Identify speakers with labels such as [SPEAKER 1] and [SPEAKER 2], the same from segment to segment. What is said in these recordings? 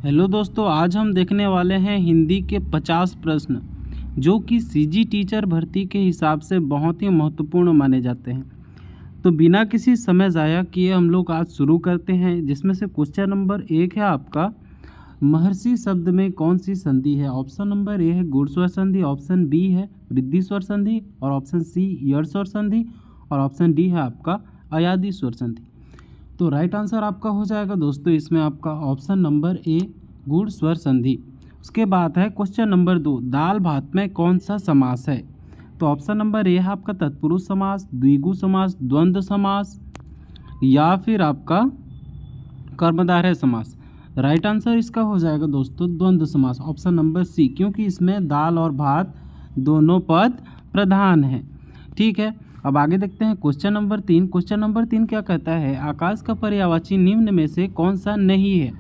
[SPEAKER 1] Hello दोस्तों, आज हम देखने वाले हैं हिंदी के 50 प्रश्न जो कि सीजी टीचर भर्ती के हिसाब से बहुत ही महत्वपूर्ण माने जाते हैं। तो बिना किसी समय ज़ाया किए हम लोग आज शुरू करते हैं, जिसमें से क्वेश्चन नंबर 1 है आपका, महर्षि शब्द में कौन सी संधि है। ऑप्शन नंबर ए है गुण स्वर संधि, ऑप्शन बी है वृद्धि स्वर संधि, और ऑप्शन सी यड़ स्वर संधि, और ऑप्शन डी है आपका अयादि स्वर संधि। तो राइट आंसर आपका हो जाएगा दोस्तों इसमें आपका ऑप्शन नंबर ए गुण स्वर संधि। उसके बाद है क्वेश्चन नंबर 2, दाल भात में कौन सा समास है। तो ऑप्शन नंबर ए है आपका तत्पुरुष समास, द्विगु समास, द्वंद्व समास, या फिर आपका कर्मधारय समास। राइट आंसर इसका हो जाएगा दोस्तों द्वंद्व समास, ऑप्शन नंबर सी, क्योंकि इसमें दाल और भात दोनों पद प्रधान हैं। ठीक है, अब आगे देखते हैं क्वेश्चन नंबर 3। क्वेश्चन नंबर 3 क्या कहता है, आकाश का पर्यायवाची निम्न में से कौन सा नहीं है।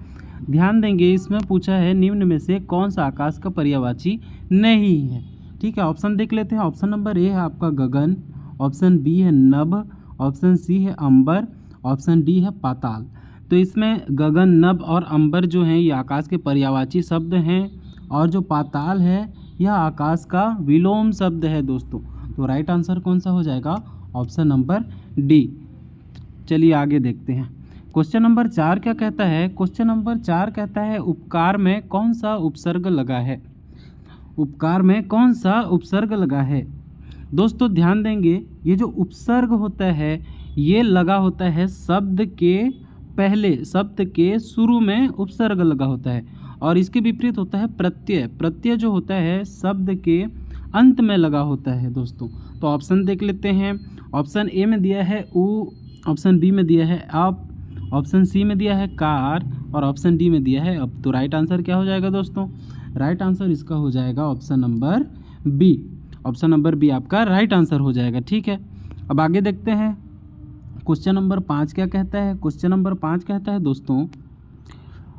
[SPEAKER 1] ध्यान देंगे, इसमें पूछा है निम्न में से कौन सा आकाश का पर्यायवाची नहीं है। ठीक है, ऑप्शन देख लेते हैं। ऑप्शन नंबर ए है आपका गगन, ऑप्शन बी है नभ, ऑप्शन सी है अंबर, ऑप्शन डी है पाताल। तो इसमें गगन, नभ और अंबर जो हैं ये आकाश के पर्यायवाची शब्द हैं, और जो पाताल है यह आकाश का विलोम शब्द है दोस्तों। तो राइट आंसर कौन सा हो जाएगा, ऑप्शन नंबर डी। चलिए आगे देखते हैं। क्वेश्चन नंबर 4 क्या कहता है। क्वेश्चन नंबर 4 कहता है उपकार में कौन सा उपसर्ग लगा है। उपकार में कौन सा उपसर्ग लगा है। दोस्तों ध्यान देंगे, ये जो उपसर्ग होता है ये लगा होता है शब्द के पहले, शब्द के शुरू में उपसर्ग लगा होता है, और इसके विपरीत होता है प्रत्यय। प्रत्यय जो होता है शब्द के अंत में लगा होता है दोस्तों। तो ऑप्शन देख लेते हैं। ऑप्शन ए में दिया है उ, ऑप्शन बी में दिया है आप, ऑप्शन सी में दिया है कार, और ऑप्शन डी में दिया है अब। तो राइट आंसर क्या हो जाएगा दोस्तों, राइट आंसर इसका हो जाएगा option number B. Option number B आपका राइट आंसर हो जाएगा। ठीक है, अब आगे देखते हैं। क्वेश्चन नंबर 5 क्या कहता है। क्वेश्चन नंबर 5 कहता है दोस्तों,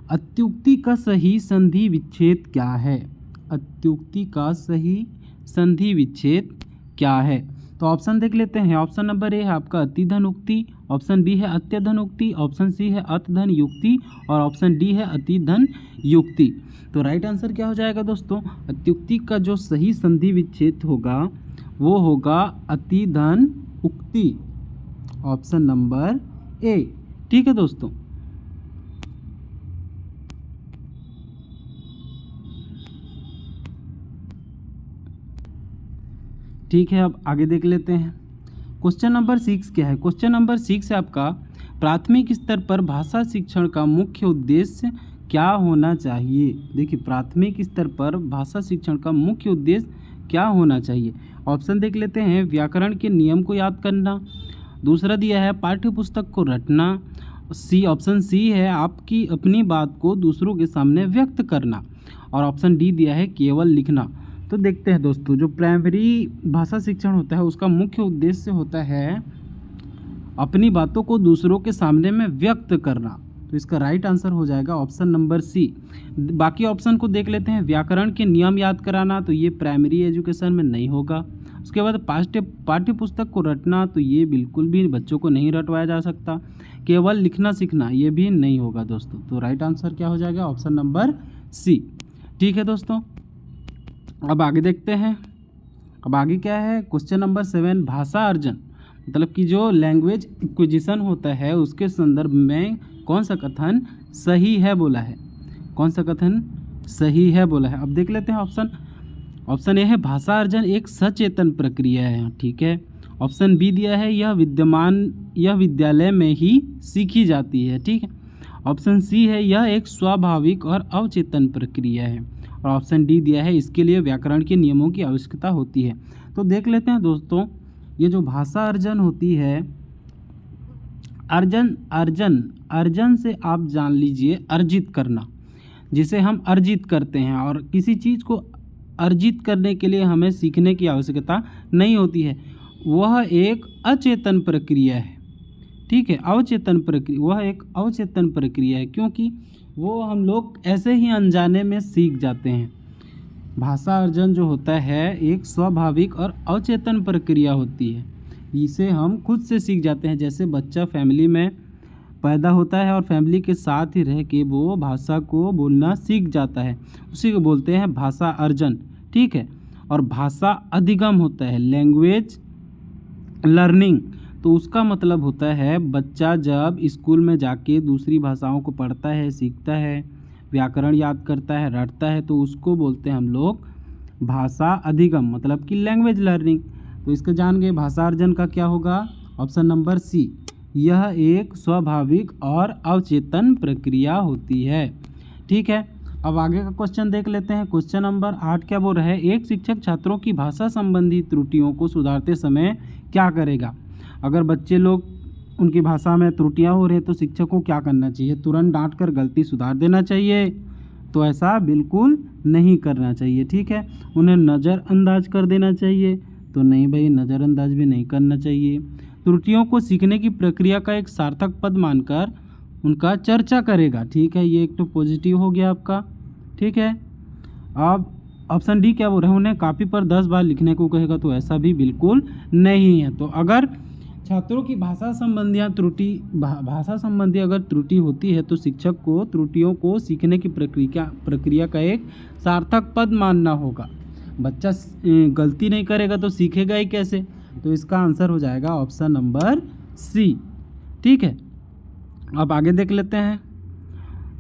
[SPEAKER 1] अत्युक्ति का सही संधि विच्छेद क्या है। अत्युक्ति का सही संधि विच्छेद क्या है। तो ऑप्शन देख लेते हैं। ऑप्शन नंबर ए है आपका अतिधन उक्ति, ऑप्शन बी है अत्यधन उक्ति, ऑप्शन सी है अतधन युक्ति, और ऑप्शन डी है अतिधन युक्ति। तो राइट आंसर क्या हो जाएगा दोस्तों, अत्युक्ति का जो सही संधि विच्छेद होगा वो होगा अतिधन उक्ति, ऑप्शन नंबर ए। ठीक है दोस्तों, ठीक है, अब आगे देख लेते हैं। क्वेश्चन नंबर 6 क्या है। क्वेश्चन नंबर 6 है आपका, प्राथमिक स्तर पर भाषा शिक्षण का मुख्य उद्देश्य क्या होना चाहिए। देखिए, प्राथमिक स्तर पर भाषा शिक्षण का मुख्य उद्देश्य क्या होना चाहिए। ऑप्शन देख लेते हैं। व्याकरण के नियम को याद करना, दूसरा दिया है पाठ्य पुस्तक को रटना, सी, ऑप्शन सी है आपकी अपनी बात को दूसरों के सामने व्यक्त करना, और ऑप्शन डी दिया है केवल लिखना। तो देखते हैं दोस्तों, जो प्राइमरी भाषा शिक्षण होता है उसका मुख्य उद्देश्य होता है अपनी बातों को दूसरों के सामने में व्यक्त करना। तो इसका राइट आंसर हो जाएगा ऑप्शन नंबर सी। बाकी ऑप्शन को देख लेते हैं। व्याकरण के नियम याद कराना, तो ये प्राइमरी एजुकेशन में नहीं होगा। उसके बाद पाठ्य पुस्तक को रटना, तो ये बिल्कुल भी बच्चों को नहीं रटवाया जा सकता। केवल लिखना सीखना, ये भी नहीं होगा दोस्तों। तो राइट आंसर क्या हो जाएगा, ऑप्शन नंबर सी। ठीक है दोस्तों, अब आगे देखते हैं। अब आगे क्या है, क्वेश्चन नंबर 7, भाषा अर्जन मतलब कि जो लैंग्वेज एक्विजिशन होता है उसके संदर्भ में कौन सा कथन सही है बोला है। कौन सा कथन सही है बोला है। अब देख लेते हैं ऑप्शन। ऑप्शन ए है भाषा अर्जन एक सचेतन प्रक्रिया है। ठीक है, ऑप्शन बी दिया है यह विद्यालय में ही सीखी जाती है। ठीक है, ऑप्शन सी है यह एक स्वाभाविक और अवचेतन प्रक्रिया है, और ऑप्शन डी दिया है इसके लिए व्याकरण के नियमों की आवश्यकता होती है। तो देख लेते हैं दोस्तों, ये जो भाषा अर्जन होती है, अर्जन से आप जान लीजिए अर्जित करना, जिसे हम अर्जित करते हैं, और किसी चीज़ को अर्जित करने के लिए हमें सीखने की आवश्यकता नहीं होती है। वह एक अचेतन प्रक्रिया है। ठीक है, अवचेतन प्रक्रिया, वह एक अवचेतन प्रक्रिया है, क्योंकि वो हम लोग ऐसे ही अनजाने में सीख जाते हैं। भाषा अर्जन जो होता है एक स्वाभाविक और अवचेतन प्रक्रिया होती है, इसे हम खुद से सीख जाते हैं। जैसे बच्चा फैमिली में पैदा होता है और फैमिली के साथ ही रह के वो भाषा को बोलना सीख जाता है, उसी को बोलते हैं भाषा अर्जन। ठीक है, और भाषा अधिगम होता है लैंग्वेज लर्निंग। तो उसका मतलब होता है बच्चा जब स्कूल में जाके दूसरी भाषाओं को पढ़ता है, सीखता है, व्याकरण याद करता है, रटता है, तो उसको बोलते हैं हम लोग भाषा अधिगम, मतलब कि लैंग्वेज लर्निंग। तो इसको जान गए। भाषा अर्जन का क्या होगा? ऑप्शन नंबर सी, यह एक स्वाभाविक और अवचेतन प्रक्रिया होती है। ठीक है, अब आगे का क्वेश्चन देख लेते हैं। क्वेश्चन नंबर 8 क्या बोल रहा है? एक शिक्षक छात्रों की भाषा संबंधी त्रुटियों को सुधारते समय क्या करेगा? अगर बच्चे लोग उनकी भाषा में त्रुटियां हो रही हैं तो शिक्षक को क्या करना चाहिए? तुरंत डांट कर गलती सुधार देना चाहिए? तो ऐसा बिल्कुल नहीं करना चाहिए। ठीक है, उन्हें नज़रअंदाज कर देना चाहिए? तो नहीं भाई, नज़रअंदाज भी नहीं करना चाहिए। त्रुटियों को सीखने की प्रक्रिया का एक सार्थक पद मानकर उनका चर्चा करेगा। ठीक है, ये एक तो पॉजिटिव हो गया आपका। ठीक है, अब ऑप्शन डी क्या बोल रहे हैं? उन्हें कापी पर 10 बार लिखने को कहेगा? तो ऐसा भी बिल्कुल नहीं है। तो अगर छात्रों की भाषा संबंधी अगर त्रुटि होती है तो शिक्षक को त्रुटियों को सीखने की प्रक्रिया का एक सार्थक पद मानना होगा। बच्चा गलती नहीं करेगा तो सीखेगा ही कैसे? तो इसका आंसर हो जाएगा ऑप्शन नंबर सी। ठीक है, अब आगे देख लेते हैं।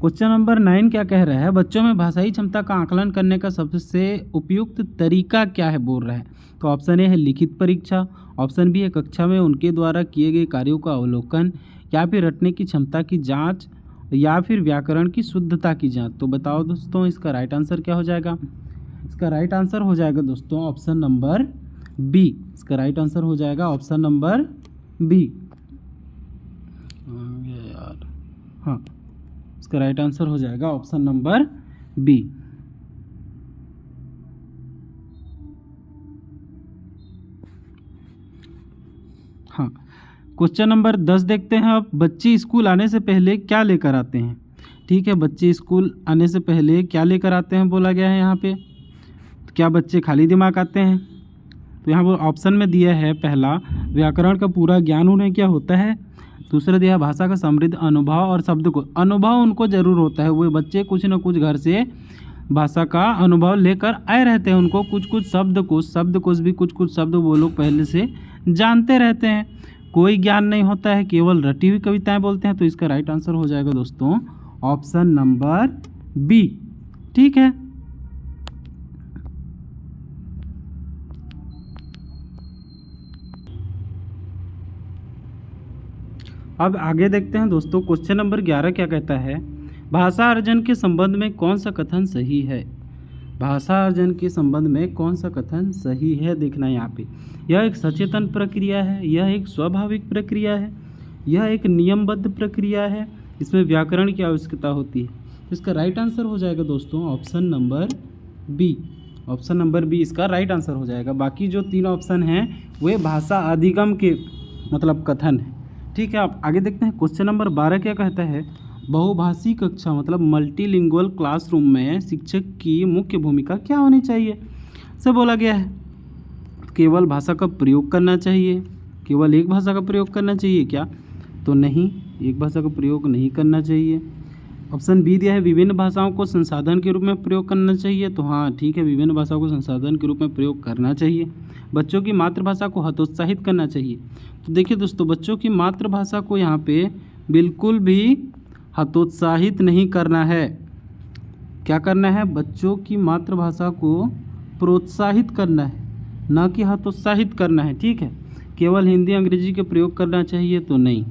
[SPEAKER 1] क्वेश्चन नंबर 9 क्या कह रहा है? बच्चों में भाषाई क्षमता का आकलन करने का सबसे उपयुक्त तरीका क्या है बोल रहा है? तो ऑप्शन ए है लिखित परीक्षा, ऑप्शन बी है कक्षा में उनके द्वारा किए गए कार्यों का अवलोकन, या फिर रटने की क्षमता की जांच, या फिर व्याकरण की शुद्धता की जांच। तो बताओ दोस्तों, इसका राइट आंसर क्या हो जाएगा? इसका राइट आंसर हो जाएगा दोस्तों ऑप्शन नंबर बी। इसका राइट आंसर हो जाएगा ऑप्शन नंबर बी। यार हाँ, इसका राइट आंसर हो जाएगा ऑप्शन नंबर बी। हाँ, क्वेश्चन नंबर 10 देखते हैं। अब बच्चे स्कूल आने से पहले क्या लेकर आते हैं? ठीक है, बच्चे स्कूल आने से पहले क्या लेकर आते हैं बोला गया है यहाँ पे। तो क्या बच्चे खाली दिमाग आते हैं? तो यहाँ पर ऑप्शन में दिया है पहला, व्याकरण का पूरा ज्ञान उन्हें क्या होता है। दूसरा दिया भाषा का समृद्ध अनुभव और शब्द को अनुभव उनको ज़रूर होता है। वो बच्चे कुछ न कुछ घर से भाषा का अनुभव लेकर आए रहते हैं। उनको कुछ कुछ शब्दकोश भी कुछ शब्द वो लोग पहले से जानते रहते हैं। कोई ज्ञान नहीं होता है, केवल रटी हुई कविताएं बोलते हैं। तो इसका राइट आंसर हो जाएगा दोस्तों ऑप्शन नंबर बी। ठीक है, अब आगे देखते हैं दोस्तों। क्वेश्चन नंबर 11 क्या कहता है? भाषा अर्जन के संबंध में कौन सा कथन सही है? भाषा अर्जन के संबंध में कौन सा कथन सही है देखना यहाँ पे। यह एक सचेतन प्रक्रिया है, यह एक स्वाभाविक प्रक्रिया है, यह एक नियमबद्ध प्रक्रिया है, इसमें व्याकरण की आवश्यकता होती है। तो इसका राइट आंसर हो जाएगा दोस्तों option number B. Option number B इसका राइट आंसर हो जाएगा। बाकी जो 3 ऑप्शन हैं वे भाषा अधिगम के मतलब कथन है। ठीक है, आप आगे देखते हैं। क्वेश्चन नंबर 12 क्या कहता है? बहुभाषी कक्षा मतलब मल्टीलिंगुअल क्लासरूम में शिक्षक की मुख्य भूमिका क्या होनी चाहिए? से बोला गया है केवल भाषा का प्रयोग करना चाहिए। केवल एक भाषा का प्रयोग करना चाहिए क्या? तो नहीं, एक भाषा का प्रयोग नहीं करना चाहिए। ऑप्शन बी दिया है विभिन्न भाषाओं को संसाधन के रूप में प्रयोग करना चाहिए। तो हाँ ठीक है, विभिन्न भाषाओं को संसाधन के रूप में प्रयोग करना चाहिए। बच्चों की मातृभाषा को हतोत्साहित करना चाहिए। तो देखिए दोस्तों, बच्चों की मातृभाषा को यहाँ पे बिल्कुल भी हतोत्साहित नहीं करना है। क्या करना है? बच्चों की मातृभाषा को प्रोत्साहित करना है, ना कि हतोत्साहित करना है। ठीक है, केवल हिंदी अंग्रेजी के प्रयोग करना चाहिए तो नहीं।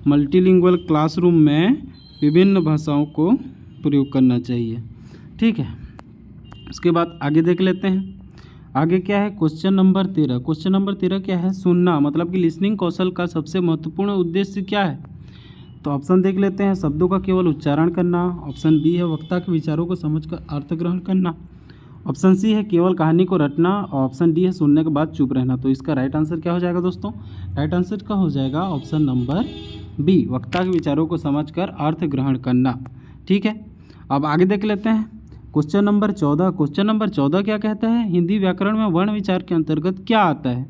[SPEAKER 1] मल्टीलिंगुअल क्लासरूम में विभिन्न भाषाओं को प्रयोग करना चाहिए। ठीक है, उसके बाद आगे देख लेते हैं। आगे क्या है? Question number 13। क्वेश्चन नंबर 13 क्या है? सुनना मतलब कि लिसनिंग कौशल का सबसे महत्वपूर्ण उद्देश्य क्या है? तो ऑप्शन देख लेते हैं। शब्दों का केवल उच्चारण करना। ऑप्शन बी है वक्ता के विचारों को समझकर अर्थ ग्रहण करना। ऑप्शन सी है केवल कहानी को रटना। और ऑप्शन डी है सुनने के बाद चुप रहना। तो इसका राइट आंसर क्या हो जाएगा दोस्तों? राइट आंसर का हो जाएगा ऑप्शन नंबर बी, वक्ता के विचारों को समझकर अर्थ ग्रहण करना। ठीक है, अब आगे देख लेते हैं। Question number 14। क्वेश्चन नंबर 14 क्या कहता है? हिंदी व्याकरण में वर्ण विचार के अंतर्गत क्या आता है?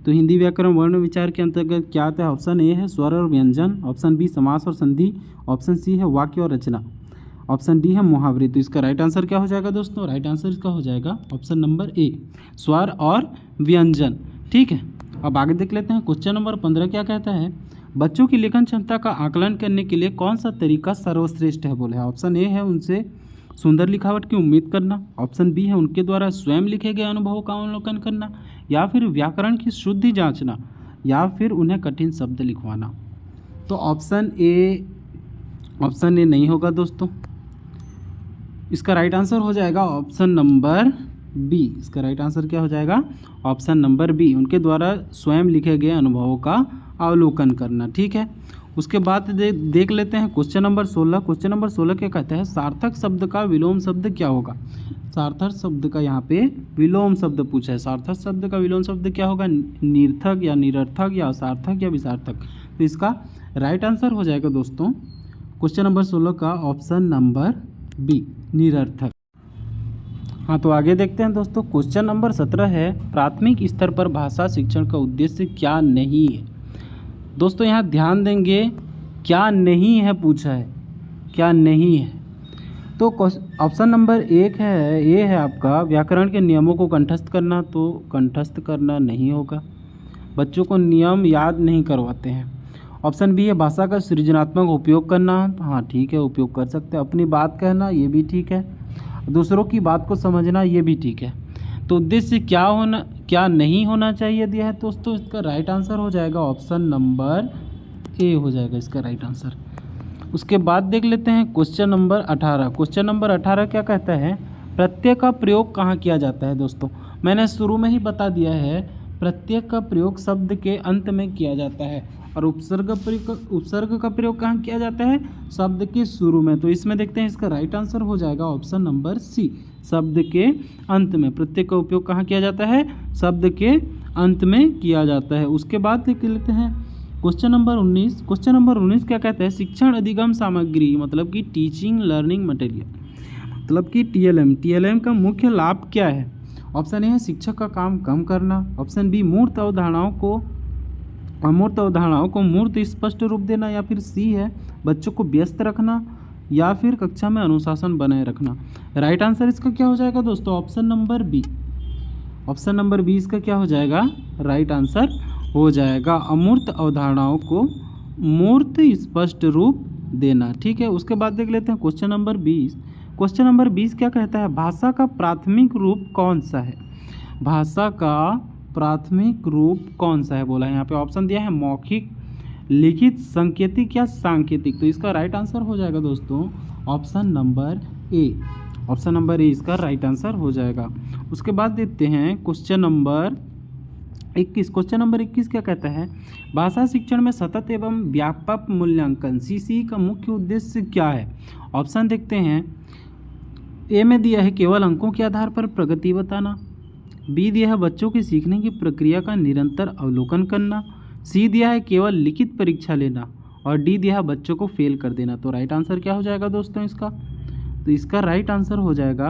[SPEAKER 1] तो हिंदी व्याकरण वर्ण विचार के अंतर्गत क्या आता है? ऑप्शन ए है स्वर और व्यंजन, ऑप्शन बी समास और संधि, ऑप्शन सी है वाक्य और रचना, ऑप्शन डी है मुहावरे। तो इसका राइट आंसर क्या हो जाएगा दोस्तों? राइट आंसर इसका हो जाएगा ऑप्शन नंबर ए, स्वर और व्यंजन। ठीक है, अब आगे देख लेते हैं। क्वेश्चन नंबर 15 क्या कहता है? बच्चों की लेखन क्षमता का आकलन करने के लिए कौन सा तरीका सर्वश्रेष्ठ है? बोले ऑप्शन ए है उनसे सुंदर लिखावट की उम्मीद करना, ऑप्शन बी है उनके द्वारा स्वयं लिखे गए अनुभवों का अवलोकन करना, या फिर व्याकरण की शुद्धि जांचना, या फिर उन्हें कठिन शब्द लिखवाना। तो ऑप्शन ए नहीं होगा दोस्तों, इसका राइट आंसर हो जाएगा ऑप्शन नंबर बी। इसका राइट आंसर क्या हो जाएगा? ऑप्शन नंबर बी, उनके द्वारा स्वयं लिखे गए अनुभवों का अवलोकन करना। ठीक है, उसके बाद देख लेते हैं क्वेश्चन नंबर 16। क्वेश्चन नंबर 16 क्या कहता है? सार्थक शब्द का विलोम शब्द क्या होगा? सार्थक शब्द का यहाँ पे विलोम शब्द पूछा है। सार्थक शब्द का विलोम शब्द क्या होगा? निर्थक या निरर्थक या असार्थक या विसार्थक। तो इसका राइट आंसर हो जाएगा दोस्तों क्वेश्चन नंबर 16 का ऑप्शन नंबर बी, निरर्थक। हाँ, तो आगे देखते हैं दोस्तों। क्वेश्चन नंबर 17 है, प्राथमिक स्तर पर भाषा शिक्षण का उद्देश्य क्या नहीं है? दोस्तों यहाँ ध्यान देंगे, क्या नहीं है पूछा है, क्या नहीं है। तो ऑप्शन नंबर 1 है, ए है आपका व्याकरण के नियमों को कंठस्थ करना। तो कंठस्थ करना नहीं होगा, बच्चों को नियम याद नहीं करवाते हैं। ऑप्शन बी है भाषा का सृजनात्मक उपयोग करना। हाँ ठीक है, उपयोग कर सकते हैं। अपनी बात कहना, ये भी ठीक है। दूसरों की बात को समझना, ये भी ठीक है। तो उद्देश्य क्या नहीं होना चाहिए दिया है दोस्तों, इसका राइट आंसर हो जाएगा ऑप्शन नंबर ए हो जाएगा इसका राइट आंसर। उसके बाद देख लेते हैं क्वेश्चन नंबर 18। क्वेश्चन नंबर 18 क्या कहता है? प्रत्यय का प्रयोग कहाँ किया जाता है? दोस्तों मैंने शुरू में ही बता दिया है, प्रत्यय का प्रयोग शब्द के अंत में किया जाता है, और उपसर्ग का प्रयोग कहाँ किया जाता है? शब्द के शुरू में। तो इसमें देखते हैं, इसका राइट आंसर हो जाएगा ऑप्शन नंबर सी, शब्द के अंत में। प्रत्यय का उपयोग कहाँ किया जाता है? शब्द के अंत में किया जाता है। उसके बाद देख लेते हैं क्वेश्चन नंबर 19। क्वेश्चन नंबर 19 क्या कहता है? शिक्षण अधिगम सामग्री मतलब कि टीचिंग लर्निंग मटेरियल मतलब कि टीएलएम का मुख्य लाभ क्या है? ऑप्शन ए है शिक्षक का काम कम करना, ऑप्शन बी मूर्त अवधारणाओं को मूर्त स्पष्ट रूप देना, या फिर सी है बच्चों को व्यस्त रखना, या फिर कक्षा में अनुशासन बनाए रखना। राइट आंसर इसका क्या हो जाएगा दोस्तों? Option number B. Option number B इसका क्या हो जाएगा? राइट आंसर हो जाएगा, अमूर्त अवधारणाओं को मूर्त स्पष्ट रूप देना। ठीक है, उसके बाद देख लेते हैं क्वेश्चन नंबर 20। क्वेश्चन नंबर 20 क्या कहता है? भाषा का प्राथमिक रूप कौन सा है? भाषा का प्राथमिक रूप कौन सा है बोला है। यहाँ पे ऑप्शन दिया है मौखिक, लिखित, संकेतिक या सांकेतिक। तो इसका राइट आंसर हो जाएगा दोस्तों option number A. Option number A इसका राइट आंसर हो जाएगा। उसके बाद देखते हैं क्वेश्चन नंबर 21। क्वेश्चन नंबर 21 क्या कहता है? भाषा शिक्षण में सतत एवं व्यापक मूल्यांकन सीसी का मुख्य उद्देश्य क्या है? ऑप्शन देखते हैं, ए में दिया है केवल अंकों के आधार पर प्रगति बताना, बी दिया है बच्चों की सीखने की प्रक्रिया का निरंतर अवलोकन करना, सी दिया है केवल लिखित परीक्षा लेना, और डी दिया है बच्चों को फेल कर देना। तो राइट आंसर क्या हो जाएगा दोस्तों इसका? तो इसका राइट आंसर हो जाएगा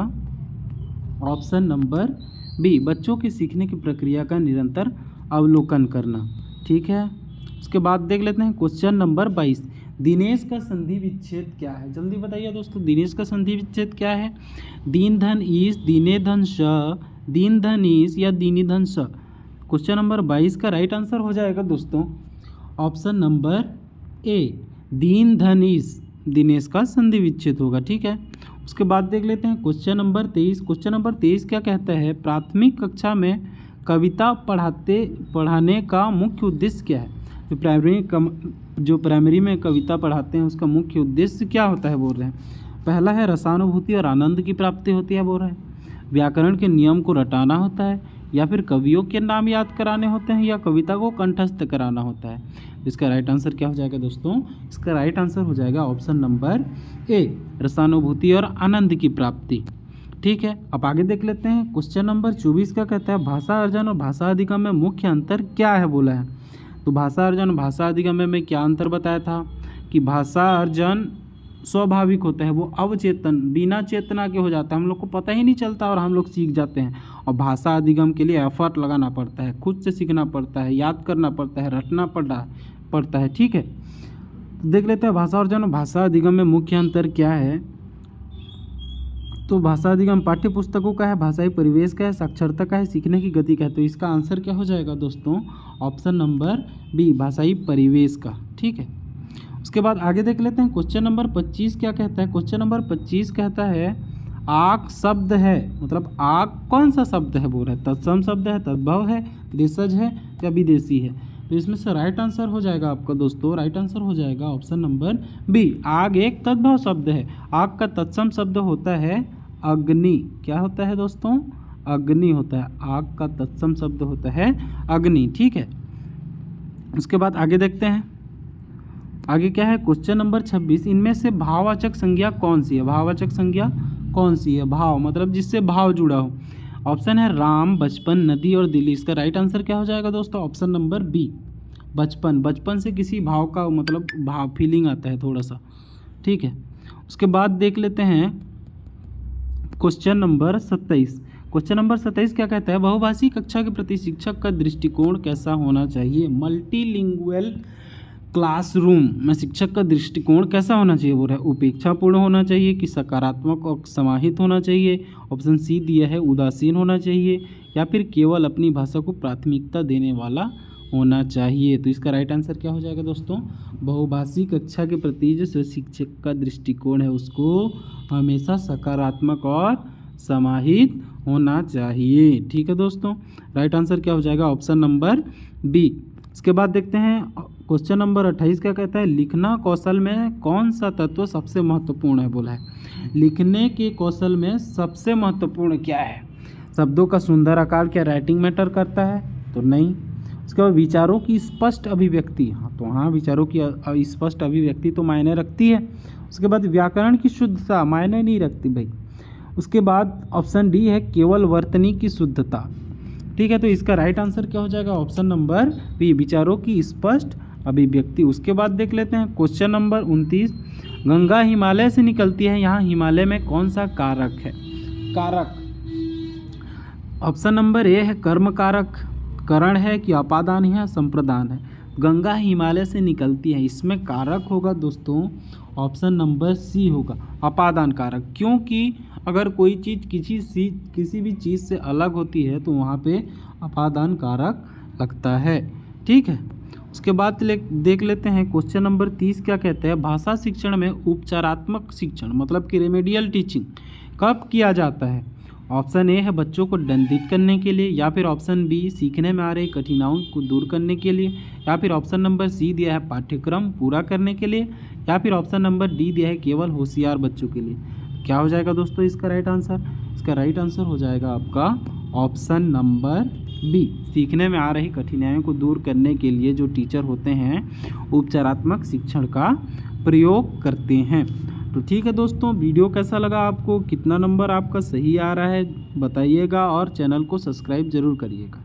[SPEAKER 1] ऑप्शन नंबर बी, बच्चों की सीखने की प्रक्रिया का निरंतर अवलोकन करना। ठीक है, उसके बाद देख लेते हैं क्वेश्चन नंबर 22। दिनेश का संधि विच्छेद क्या है? जल्दी बताइए दोस्तों, दिनेश का संधि विच्छेद क्या है? दीन धन ईस, दीने धन श, दीन धन ईस या दीनी धन स। क्वेश्चन नंबर 22 का राइट आंसर हो जाएगा दोस्तों ऑप्शन नंबर ए, दीन धन ईस, दिनेश का संधि विच्छेद होगा। ठीक है, उसके बाद देख लेते हैं क्वेश्चन नंबर 23। क्वेश्चन नंबर 23 क्या कहता है? प्राथमिक कक्षा में कविता पढ़ाने का मुख्य उद्देश्य क्या है? जो प्राइमरी में कविता पढ़ाते हैं उसका मुख्य उद्देश्य क्या होता है बोल रहे हैं। पहला है रसानुभूति और आनंद की प्राप्ति होती है बोल रहे हैं, व्याकरण के नियम को रटाना होता है, या फिर कवियों के नाम याद कराने होते हैं, या कविता को कंठस्थ कराना होता है। इसका राइट आंसर क्या हो जाएगा दोस्तों? इसका राइट आंसर हो जाएगा ऑप्शन नंबर ए, रसानुभूति और आनंद की प्राप्ति। ठीक है, अब आगे देख लेते हैं क्वेश्चन नंबर 24 क्या कहता है? भाषा अर्जन और भाषा अधिगम में मुख्य अंतर क्या है बोला है। तो भाषा अर्जन और भाषा अधिगम में क्या अंतर बताया था कि भाषा अर्जन स्वाभाविक होता है, वो अवचेतन बिना चेतना के हो जाता है, हम लोग को पता ही नहीं चलता और हम लोग सीख जाते हैं। और भाषा अधिगम के लिए एफर्ट लगाना पड़ता है, खुद से सीखना पड़ता है, याद करना पड़ता है, रटना पड़ता है। ठीक है, तो देख लेते हैं भाषा अर्जन और भाषा अधिगम में मुख्य अंतर क्या है। तो भाषा अधिगम पाठ्य पुस्तकों का है, भाषाई परिवेश का है, साक्षरता का है, सीखने की गति का है। तो इसका आंसर क्या हो जाएगा दोस्तों, ऑप्शन नंबर बी, भाषाई परिवेश का। ठीक है, उसके बाद आगे देख लेते हैं क्वेश्चन नंबर 25 क्या कहता है। क्वेश्चन नंबर 25 कहता है आक शब्द है, मतलब आक कौन सा शब्द है बोल रहा है, तत्सम शब्द है, तद्भव है, देशज है या विदेशी है। तो इसमें से राइट आंसर हो जाएगा आपका दोस्तों, राइट आंसर हो जाएगा ऑप्शन नंबर बी, आग एक तद्भव शब्द है। आग का तत्सम शब्द होता है अग्नि। क्या होता है दोस्तों, अग्नि होता है। आग का तत्सम शब्द होता है अग्नि। ठीक है, उसके बाद आगे देखते हैं, आगे क्या है क्वेश्चन नंबर 26, इनमें से भाववाचक संज्ञा कौन सी है। भाववाचक संज्ञा कौन सी है, भाव मतलब जिससे भाव जुड़ा हो। ऑप्शन है राम, बचपन, नदी और दिल्ली। इसका राइट आंसर क्या हो जाएगा दोस्तों, ऑप्शन नंबर बी, बचपन। बचपन से किसी भाव का मतलब भाव फीलिंग आता है थोड़ा सा। ठीक है, उसके बाद देख लेते हैं क्वेश्चन नंबर 27। क्वेश्चन नंबर 27 क्या कहता है, बहुभाषी कक्षा के प्रति शिक्षक का दृष्टिकोण कैसा होना चाहिए। मल्टीलिंगुअल क्लासरूम में शिक्षक का दृष्टिकोण कैसा होना चाहिए, वो है उपेक्षापूर्ण होना चाहिए कि सकारात्मक और समाहित होना चाहिए। ऑप्शन सी दिया है उदासीन होना चाहिए, या फिर केवल अपनी भाषा को प्राथमिकता देने वाला होना चाहिए। तो इसका राइट आंसर क्या हो जाएगा दोस्तों, बहुभाषी कक्षा के प्रति जो शिक्षक का दृष्टिकोण है उसको हमेशा सकारात्मक और समाहित होना चाहिए। ठीक है दोस्तों, राइट आंसर क्या हो जाएगा, ऑप्शन नंबर बी। इसके बाद देखते हैं क्वेश्चन नंबर 28 क्या कहता है, लिखना कौशल में कौन सा तत्व सबसे महत्वपूर्ण है बोला है। लिखने के कौशल में सबसे महत्वपूर्ण क्या है। शब्दों का सुंदर आकार क्या राइटिंग मैटर करता है, तो नहीं। उसके बाद विचारों की स्पष्ट अभिव्यक्ति, हाँ तो हाँ विचारों की स्पष्ट अभिव्यक्ति तो मायने रखती है। उसके बाद व्याकरण की शुद्धता मायने नहीं रखती भाई। उसके बाद ऑप्शन डी है केवल वर्तनी की शुद्धता। ठीक है, तो इसका राइट आंसर क्या हो जाएगा, ऑप्शन नंबर बी, विचारों की स्पष्ट अभिव्यक्ति। उसके बाद देख लेते हैं क्वेश्चन नंबर 29, गंगा हिमालय से निकलती है, यहाँ हिमालय में कौन सा कारक है। कारक ऑप्शन नंबर ए है कर्म कारक, करण है कि अपादान है, संप्रदान है। गंगा हिमालय से निकलती है, इसमें कारक होगा दोस्तों ऑप्शन नंबर सी होगा, अपादान कारक। क्योंकि अगर कोई चीज़ किसी भी चीज़ से अलग होती है तो वहाँ पे अपादान कारक लगता है। ठीक है, उसके बाद देख लेते हैं क्वेश्चन नंबर 30 क्या कहते हैं, भाषा शिक्षण में उपचारात्मक शिक्षण मतलब कि रेमेडियल टीचिंग कब किया जाता है। ऑप्शन ए है बच्चों को दंडित करने के लिए, या फिर ऑप्शन बी सीखने में आ रही कठिनाइयों को दूर करने के लिए, या फिर ऑप्शन नंबर सी दिया है पाठ्यक्रम पूरा करने के लिए, या फिर ऑप्शन नंबर डी दिया है केवल होशियार बच्चों के लिए। क्या हो जाएगा दोस्तों इसका राइट आंसर, इसका राइट आंसर हो जाएगा आपका ऑप्शन नंबर बी, सीखने में आ रही कठिनाइयों को दूर करने के लिए जो टीचर होते हैं उपचारात्मक शिक्षण का प्रयोग करते हैं। तो ठीक है दोस्तों, वीडियो कैसा लगा आपको, कितना नंबर आपका सही आ रहा है बताइएगा और चैनल को सब्सक्राइब जरूर करिएगा।